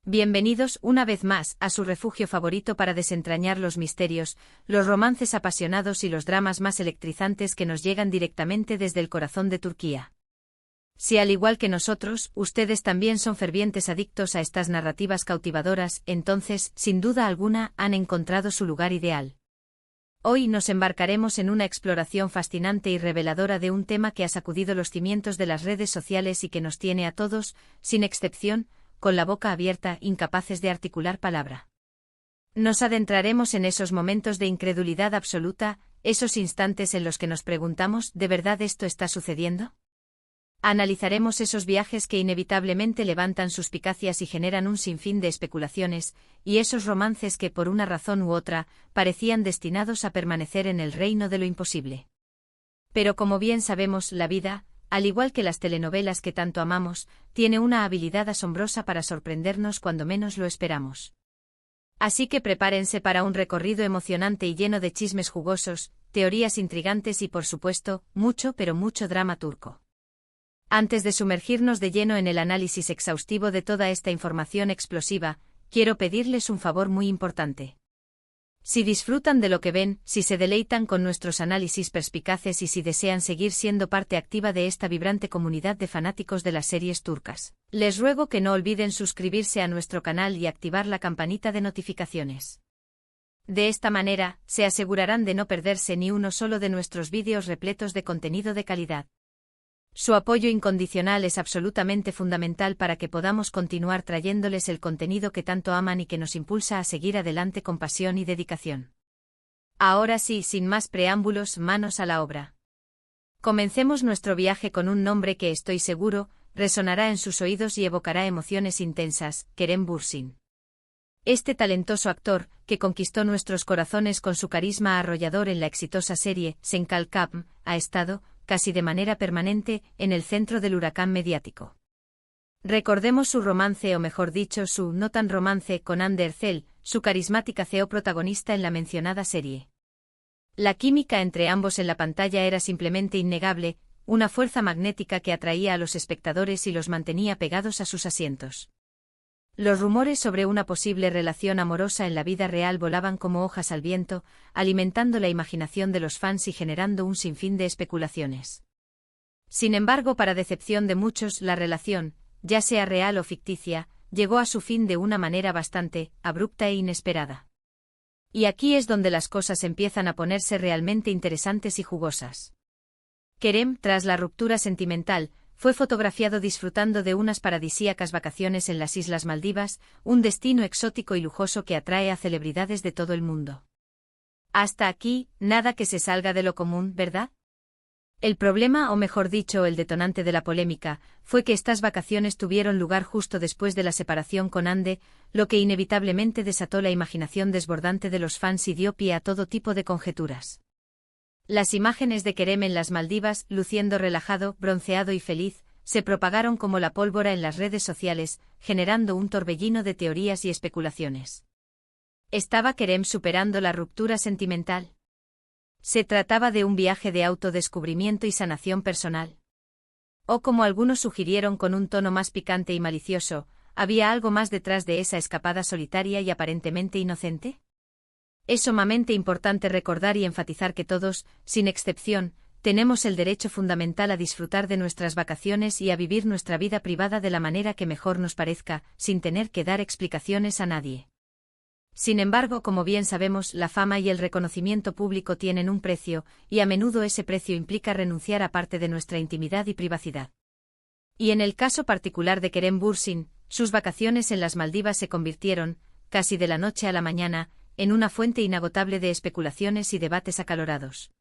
Bienvenidos una vez más a su refugio favorito para desentrañar los misterios, los romances apasionados y los dramas más electrizantes que nos llegan directamente desde el corazón de Turquía. Si al igual que nosotros, ustedes también son fervientes adictos a estas narrativas cautivadoras, entonces, sin duda alguna, han encontrado su lugar ideal. Hoy nos embarcaremos en una exploración fascinante y reveladora de un tema que ha sacudido los cimientos de las redes sociales y que nos tiene a todos, sin excepción, con la boca abierta, incapaces de articular palabra. Nos adentraremos en esos momentos de incredulidad absoluta, esos instantes en los que nos preguntamos, ¿de verdad esto está sucediendo? Analizaremos esos viajes que inevitablemente levantan suspicacias y generan un sinfín de especulaciones, y esos romances que por una razón u otra, parecían destinados a permanecer en el reino de lo imposible. Pero como bien sabemos, la vida, al igual que las telenovelas que tanto amamos, tiene una habilidad asombrosa para sorprendernos cuando menos lo esperamos. Así que prepárense para un recorrido emocionante y lleno de chismes jugosos, teorías intrigantes y por supuesto, mucho pero mucho drama turco. Antes de sumergirnos de lleno en el análisis exhaustivo de toda esta información explosiva, quiero pedirles un favor muy importante. Si disfrutan de lo que ven, si se deleitan con nuestros análisis perspicaces y si desean seguir siendo parte activa de esta vibrante comunidad de fanáticos de las series turcas, les ruego que no olviden suscribirse a nuestro canal y activar la campanita de notificaciones. De esta manera, se asegurarán de no perderse ni uno solo de nuestros vídeos repletos de contenido de calidad. Su apoyo incondicional es absolutamente fundamental para que podamos continuar trayéndoles el contenido que tanto aman y que nos impulsa a seguir adelante con pasión y dedicación. Ahora sí, sin más preámbulos, manos a la obra. Comencemos nuestro viaje con un nombre que estoy seguro, resonará en sus oídos y evocará emociones intensas, Kerem Bürsin. Este talentoso actor, que conquistó nuestros corazones con su carisma arrollador en la exitosa serie Senkalkam, ha estado, casi de manera permanente, en el centro del huracán mediático. Recordemos su romance o mejor dicho su no tan romance con Hande Erçel, su carismática CEO protagonista en la mencionada serie. La química entre ambos en la pantalla era simplemente innegable, una fuerza magnética que atraía a los espectadores y los mantenía pegados a sus asientos. Los rumores sobre una posible relación amorosa en la vida real volaban como hojas al viento, alimentando la imaginación de los fans y generando un sinfín de especulaciones. Sin embargo, para decepción de muchos, la relación, ya sea real o ficticia, llegó a su fin de una manera bastante abrupta e inesperada. Y aquí es donde las cosas empiezan a ponerse realmente interesantes y jugosas. Kerem, tras la ruptura sentimental, fue fotografiado disfrutando de unas paradisíacas vacaciones en las Islas Maldivas, un destino exótico y lujoso que atrae a celebridades de todo el mundo. Hasta aquí, nada que se salga de lo común, ¿verdad? El problema, o mejor dicho, el detonante de la polémica, fue que estas vacaciones tuvieron lugar justo después de la separación con Hande, lo que inevitablemente desató la imaginación desbordante de los fans y dio pie a todo tipo de conjeturas. Las imágenes de Kerem en las Maldivas, luciendo relajado, bronceado y feliz, se propagaron como la pólvora en las redes sociales, generando un torbellino de teorías y especulaciones. ¿Estaba Kerem superando la ruptura sentimental? ¿Se trataba de un viaje de autodescubrimiento y sanación personal? O como algunos sugirieron con un tono más picante y malicioso, ¿había algo más detrás de esa escapada solitaria y aparentemente inocente? Es sumamente importante recordar y enfatizar que todos, sin excepción, tenemos el derecho fundamental a disfrutar de nuestras vacaciones y a vivir nuestra vida privada de la manera que mejor nos parezca, sin tener que dar explicaciones a nadie. Sin embargo, como bien sabemos, la fama y el reconocimiento público tienen un precio, y a menudo ese precio implica renunciar a parte de nuestra intimidad y privacidad. Y en el caso particular de Kerem Bürsin, sus vacaciones en las Maldivas se convirtieron, casi de la noche a la mañana, en una fuente inagotable de especulaciones y debates acalorados.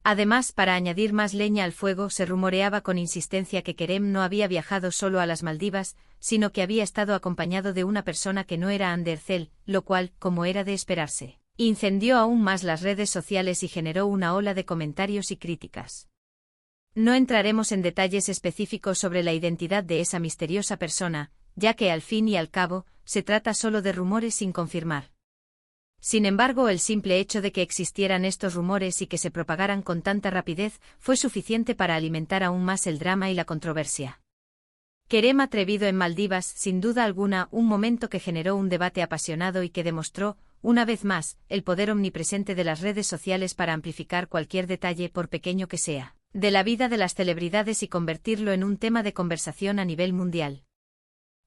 Además, para añadir más leña al fuego, se rumoreaba con insistencia que Kerem no había viajado solo a las Maldivas, sino que había estado acompañado de una persona que no era Hande Erçel, lo cual, como era de esperarse, incendió aún más las redes sociales y generó una ola de comentarios y críticas. No entraremos en detalles específicos sobre la identidad de esa misteriosa persona, ya que al fin y al cabo, se trata solo de rumores sin confirmar. Sin embargo, el simple hecho de que existieran estos rumores y que se propagaran con tanta rapidez fue suficiente para alimentar aún más el drama y la controversia. Kerem atrevido en Maldivas, sin duda alguna, un momento que generó un debate apasionado y que demostró, una vez más, el poder omnipresente de las redes sociales para amplificar cualquier detalle, por pequeño que sea, de la vida de las celebridades y convertirlo en un tema de conversación a nivel mundial.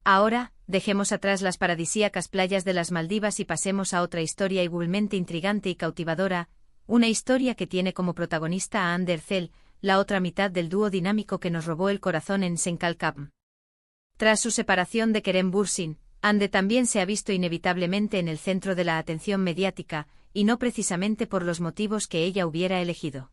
Ahora, dejemos atrás las paradisíacas playas de las Maldivas y pasemos a otra historia igualmente intrigante y cautivadora, una historia que tiene como protagonista a Hande Erçel, la otra mitad del dúo dinámico que nos robó el corazón en Senkalkam. Tras su separación de Kerem Bürsin, Hande también se ha visto inevitablemente en el centro de la atención mediática, y no precisamente por los motivos que ella hubiera elegido.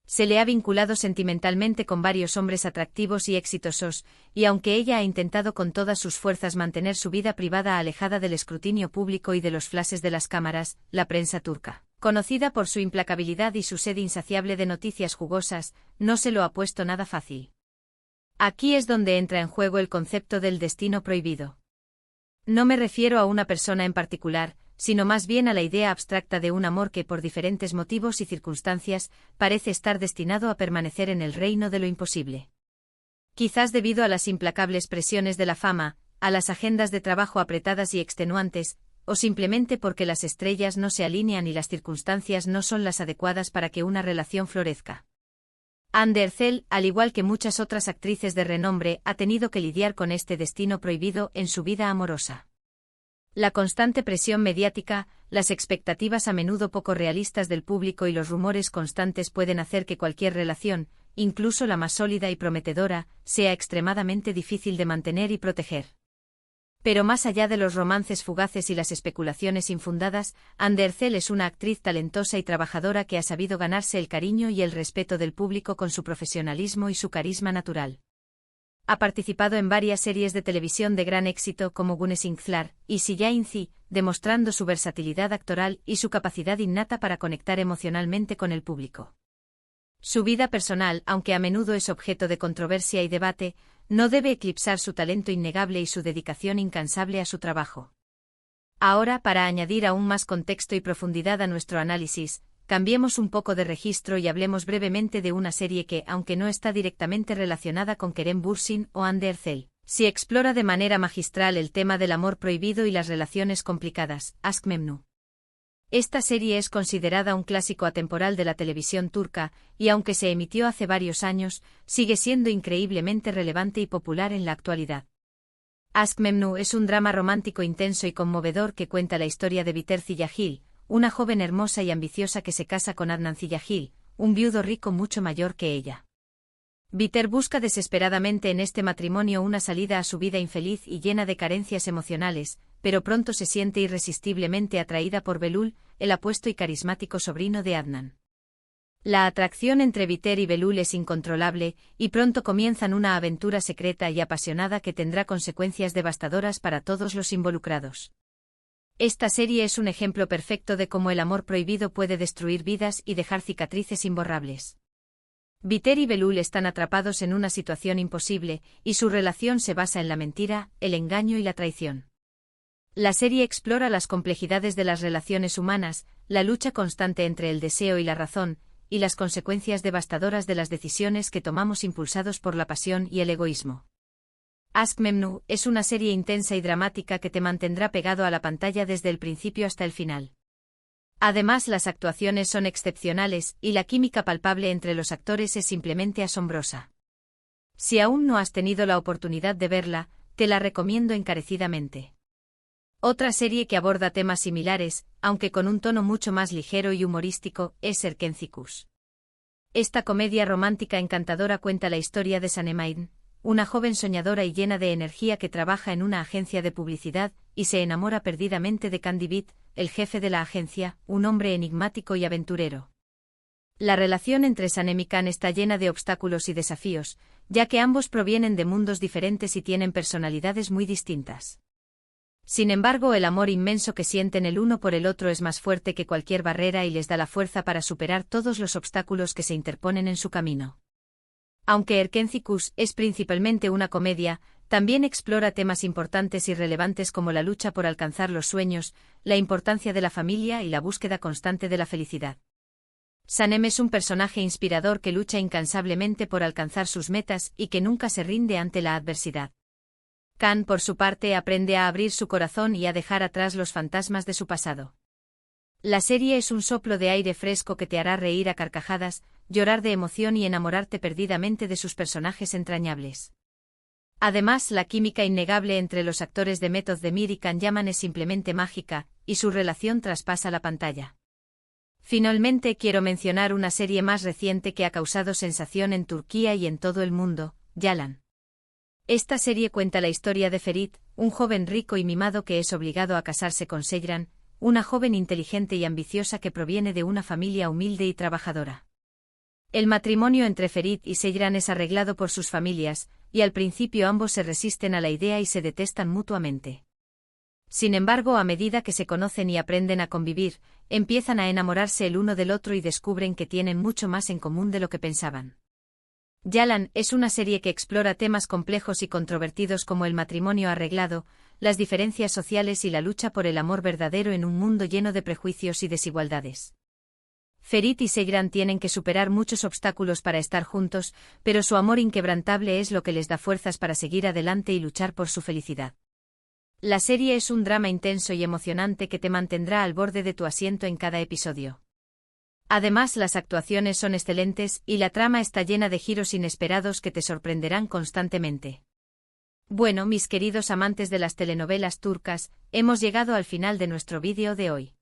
Se le ha vinculado sentimentalmente con varios hombres atractivos y exitosos, y aunque ella ha intentado con todas sus fuerzas mantener su vida privada alejada del escrutinio público y de los flashes de las cámaras, la prensa turca, conocida por su implacabilidad y su sed insaciable de noticias jugosas, no se lo ha puesto nada fácil. Aquí es donde entra en juego el concepto del destino prohibido. No me refiero a una persona en particular, sino más bien a la idea abstracta de un amor que por diferentes motivos y circunstancias parece estar destinado a permanecer en el reino de lo imposible. Quizás debido a las implacables presiones de la fama, a las agendas de trabajo apretadas y extenuantes, o simplemente porque las estrellas no se alinean y las circunstancias no son las adecuadas para que una relación florezca. Hande Erçel, al igual que muchas otras actrices de renombre, ha tenido que lidiar con este destino prohibido en su vida amorosa. La constante presión mediática, las expectativas a menudo poco realistas del público y los rumores constantes pueden hacer que cualquier relación, incluso la más sólida y prometedora, sea extremadamente difícil de mantener y proteger. Pero más allá de los romances fugaces y las especulaciones infundadas, Hande Erçel es una actriz talentosa y trabajadora que ha sabido ganarse el cariño y el respeto del público con su profesionalismo y su carisma natural. Ha participado en varias series de televisión de gran éxito como Güneşinkler y Siyainzi, demostrando su versatilidad actoral y su capacidad innata para conectar emocionalmente con el público. Su vida personal, aunque a menudo es objeto de controversia y debate, no debe eclipsar su talento innegable y su dedicación incansable a su trabajo. Ahora, para añadir aún más contexto y profundidad a nuestro análisis, cambiemos un poco de registro y hablemos brevemente de una serie que, aunque no está directamente relacionada con Kerem Bürsin o Hande Erçel, sí explora de manera magistral el tema del amor prohibido y las relaciones complicadas, Aşk Memnu. Esta serie es considerada un clásico atemporal de la televisión turca, y aunque se emitió hace varios años, sigue siendo increíblemente relevante y popular en la actualidad. Aşk Memnu es un drama romántico intenso y conmovedor que cuenta la historia de Biter Ziyagil, una joven hermosa y ambiciosa que se casa con Adnan Ziyagil, un viudo rico mucho mayor que ella. Biter busca desesperadamente en este matrimonio una salida a su vida infeliz y llena de carencias emocionales, pero pronto se siente irresistiblemente atraída por Belul, el apuesto y carismático sobrino de Adnan. La atracción entre Biter y Belul es incontrolable, y pronto comienzan una aventura secreta y apasionada que tendrá consecuencias devastadoras para todos los involucrados. Esta serie es un ejemplo perfecto de cómo el amor prohibido puede destruir vidas y dejar cicatrices imborrables. Biter y Belul están atrapados en una situación imposible, y su relación se basa en la mentira, el engaño y la traición. La serie explora las complejidades de las relaciones humanas, la lucha constante entre el deseo y la razón, y las consecuencias devastadoras de las decisiones que tomamos impulsados por la pasión y el egoísmo. Aşk Memnu es una serie intensa y dramática que te mantendrá pegado a la pantalla desde el principio hasta el final. Además, las actuaciones son excepcionales, y la química palpable entre los actores es simplemente asombrosa. Si aún no has tenido la oportunidad de verla, te la recomiendo encarecidamente. Otra serie que aborda temas similares, aunque con un tono mucho más ligero y humorístico, es Erkenci. Esta comedia romántica encantadora cuenta la historia de Sanem, una joven soñadora y llena de energía que trabaja en una agencia de publicidad y se enamora perdidamente de Kandibit, el jefe de la agencia, un hombre enigmático y aventurero. La relación entre Sanem y Can está llena de obstáculos y desafíos, ya que ambos provienen de mundos diferentes y tienen personalidades muy distintas. Sin embargo, el amor inmenso que sienten el uno por el otro es más fuerte que cualquier barrera y les da la fuerza para superar todos los obstáculos que se interponen en su camino. Aunque Erkenci es principalmente una comedia, también explora temas importantes y relevantes como la lucha por alcanzar los sueños, la importancia de la familia y la búsqueda constante de la felicidad. Sanem es un personaje inspirador que lucha incansablemente por alcanzar sus metas y que nunca se rinde ante la adversidad. Khan, por su parte, aprende a abrir su corazón y a dejar atrás los fantasmas de su pasado. La serie es un soplo de aire fresco que te hará reír a carcajadas, llorar de emoción y enamorarte perdidamente de sus personajes entrañables. Además, la química innegable entre los actores de Method Demir y Can Yaman es simplemente mágica, y su relación traspasa la pantalla. Finalmente quiero mencionar una serie más reciente que ha causado sensación en Turquía y en todo el mundo, Yalan. Esta serie cuenta la historia de Ferit, un joven rico y mimado que es obligado a casarse con Seyran, una joven inteligente y ambiciosa que proviene de una familia humilde y trabajadora. El matrimonio entre Ferit y Seyran es arreglado por sus familias, y al principio ambos se resisten a la idea y se detestan mutuamente. Sin embargo, a medida que se conocen y aprenden a convivir, empiezan a enamorarse el uno del otro y descubren que tienen mucho más en común de lo que pensaban. Yalan es una serie que explora temas complejos y controvertidos como el matrimonio arreglado, las diferencias sociales y la lucha por el amor verdadero en un mundo lleno de prejuicios y desigualdades. Ferit y Seyran tienen que superar muchos obstáculos para estar juntos, pero su amor inquebrantable es lo que les da fuerzas para seguir adelante y luchar por su felicidad. La serie es un drama intenso y emocionante que te mantendrá al borde de tu asiento en cada episodio. Además, las actuaciones son excelentes y la trama está llena de giros inesperados que te sorprenderán constantemente. Bueno, mis queridos amantes de las telenovelas turcas, hemos llegado al final de nuestro vídeo de hoy.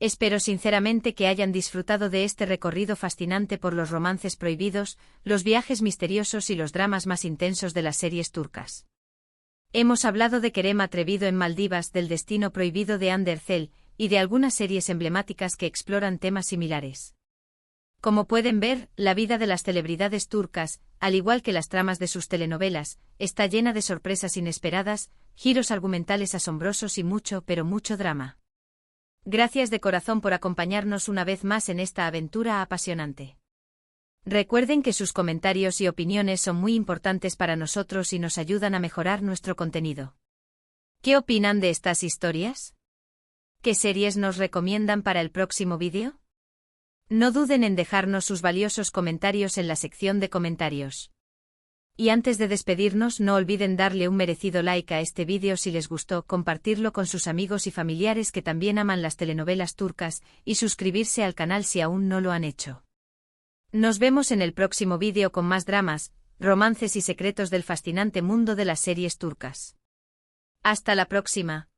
Espero sinceramente que hayan disfrutado de este recorrido fascinante por los romances prohibidos, los viajes misteriosos y los dramas más intensos de las series turcas. Hemos hablado de Kerem atrevido en Maldivas, del destino prohibido de Hande Erçel, y de algunas series emblemáticas que exploran temas similares. Como pueden ver, la vida de las celebridades turcas, al igual que las tramas de sus telenovelas, está llena de sorpresas inesperadas, giros argumentales asombrosos y mucho, pero mucho drama. Gracias de corazón por acompañarnos una vez más en esta aventura apasionante. Recuerden que sus comentarios y opiniones son muy importantes para nosotros y nos ayudan a mejorar nuestro contenido. ¿Qué opinan de estas historias? ¿Qué series nos recomiendan para el próximo vídeo? No duden en dejarnos sus valiosos comentarios en la sección de comentarios. Y antes de despedirnos, no olviden darle un merecido like a este vídeo si les gustó, compartirlo con sus amigos y familiares que también aman las telenovelas turcas, y suscribirse al canal si aún no lo han hecho. Nos vemos en el próximo vídeo con más dramas, romances y secretos del fascinante mundo de las series turcas. Hasta la próxima.